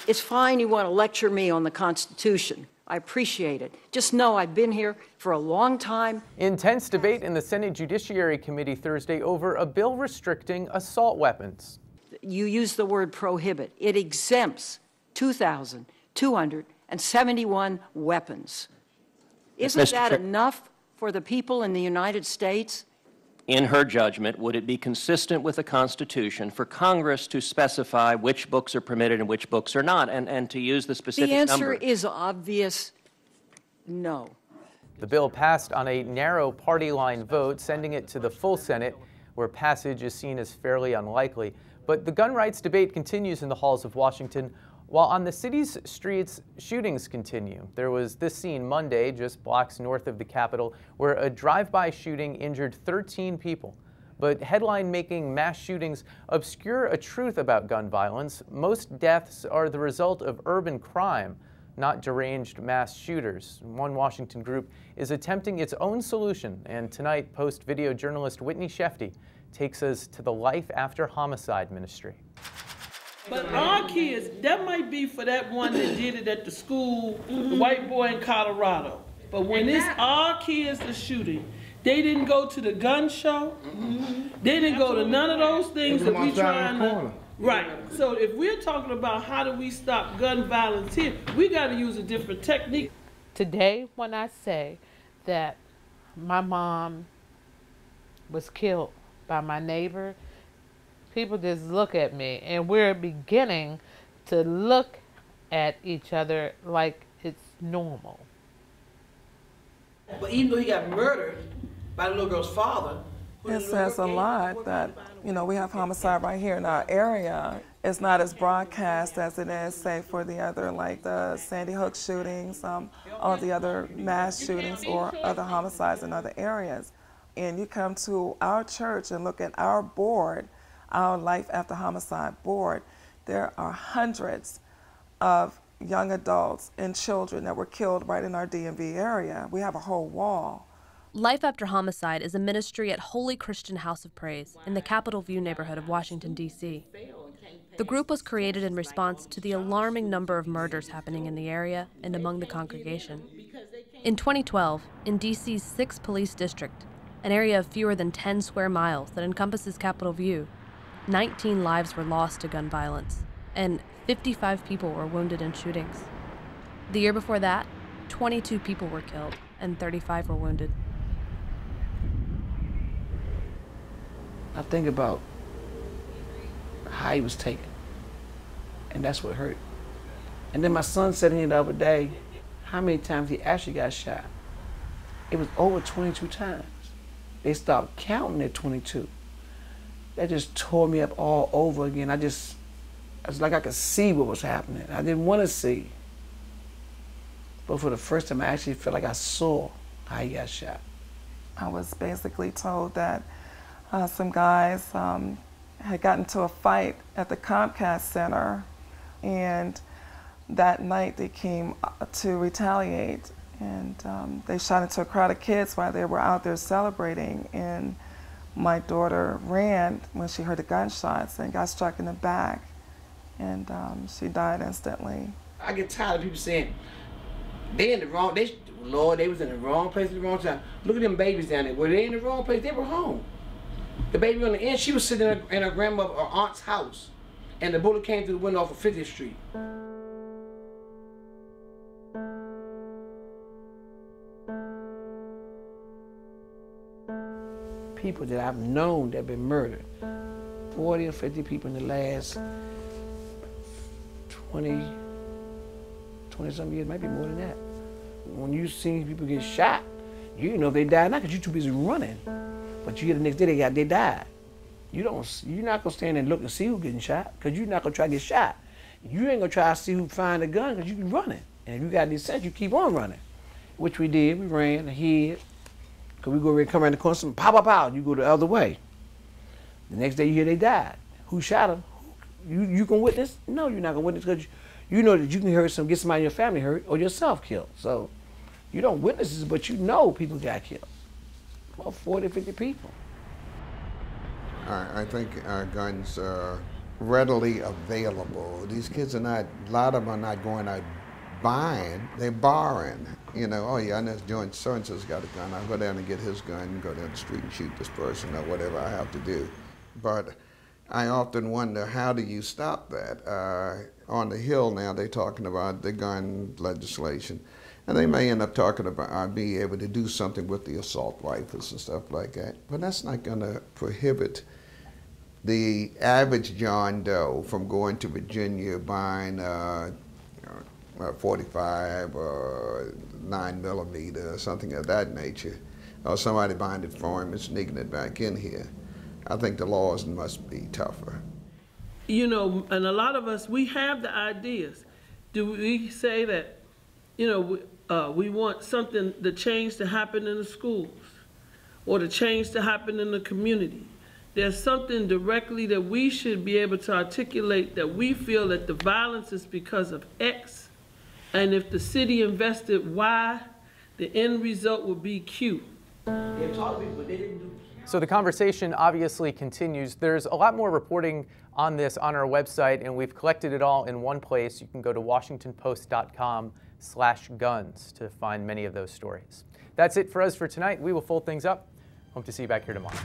It's fine you want to lecture me on the Constitution. I appreciate it. Just know I've been here for a long time. Intense debate in the Senate Judiciary Committee Thursday over a bill restricting assault weapons. You use the word prohibit. It exempts 2,271 weapons. Isn't that enough for the people in the United States? In her judgment, would it be consistent with the Constitution for Congress to specify which books are permitted and which books are not, and to use the specific number? The answer is obvious, no. The bill passed on a narrow party line vote, sending it to the full Senate, where passage is seen as fairly unlikely. But the gun rights debate continues in the halls of Washington, while on the city's streets, shootings continue. There was this scene Monday, just blocks north of the Capitol, where a drive-by shooting injured 13 people. But headline-making mass shootings obscure a truth about gun violence. Most deaths are the result of urban crime, not deranged mass shooters. One Washington group is attempting its own solution, and tonight, Post-video journalist Whitney Shefty takes us to the Life After Homicide ministry. But our kids, that might be for that one that did it at the school, the white boy in Colorado. But when it's our kids that's shooting, they didn't go to the gun show. They didn't go to none of those things that we trying to. Right. So if we're talking about how do we stop gun violence here, we got to use a different technique. Today, when I say that my mom was killed by my neighbor, people just look at me, and we're beginning to look at each other like it's normal. But even though he got murdered by the little girl's father, it says a lot that, you know, we have homicide right here in our area. It's not as broadcast as it is, say, for the other, like the Sandy Hook shootings, all the other mass shootings or other homicides in other areas. And you come to our church and look at our board, our Life After Homicide board, there are hundreds of young adults and children that were killed right in our DMV area. We have a whole wall. Life After Homicide is a ministry at Holy Christian House of Praise in the Capitol View neighborhood of Washington, D.C. The group was created in response to the alarming number of murders happening in the area and among the congregation. In 2012, in D.C.'s 6th Police District, an area of fewer than 10 square miles that encompasses Capitol View, 19 lives were lost to gun violence, and 55 people were wounded in shootings. The year before that, 22 people were killed, and 35 were wounded. I think about how he was taken, and that's what hurt. And then my son said to me the other day, how many times he actually got shot. It was over 22 times. They stopped counting at 22. That just tore me up all over again. It's like I could see what was happening. I didn't want to see. But for the first time, I actually felt like I saw how he got shot. I was basically told that some guys had gotten into a fight at the Comcast Center, and that night they came to retaliate, and they shot into a crowd of kids while they were out there celebrating, and my daughter ran when she heard the gunshots and got struck in the back, and she died instantly. I get tired of people saying, they in the wrong, Lord, they was in the wrong place at the wrong time. Look at them babies down there. Were they in the wrong place? They were home. The baby on the end, she was sitting in her grandmother or aunt's house, and the bullet came through the window off of 50th Street. People that I've known that have been murdered, 40 or 50 people in the last 20-some years, maybe more than that. When you see people get shot, you didn't know if they died or not because you're too busy running. But you hear the next day they died. You're not gonna stand and look and see who's getting shot because you're not gonna try to get shot. You ain't gonna try to see who find the gun because you be running. And if you got any sense, you keep on running. Which we did, we ran, hid. Because we go come around the corner, pow, pow, pow, you go the other way. The next day you hear they died. Who shot them? You can witness? No, you're not gonna witness because you know that you can get somebody in your family hurt or yourself killed. So you don't witness this, but you know people got killed. About 40, 50 people. I think guns readily available. These kids are not, a lot of them are not going out buying, they're borrowing. You know, oh yeah, I know joint so-and-so's got a gun, I'll go down and get his gun and go down the street and shoot this person or whatever I have to do. But I often wonder, how do you stop that? On the Hill now, they're talking about the gun legislation. And they may end up talking about being able to do something with the assault rifles and stuff like that. But that's not going to prohibit the average John Doe from going to Virginia buying a 45 or 9mm or something of that nature, or somebody buying it for him and sneaking it back in here. I think the laws must be tougher. You know, and a lot of us, we have the ideas. Do we say that, you know, we want something, the change to happen in the schools or the change to happen in the community? There's something directly that we should be able to articulate, that we feel that the violence is because of X, and if the city invested Y, the end result would be Q. They taught people, but they didn't do. So the conversation obviously continues. There's a lot more reporting on this on our website, and we've collected it all in one place. You can go to washingtonpost.com/guns to find many of those stories. That's it for us for tonight. We will fold things up. Hope to see you back here tomorrow.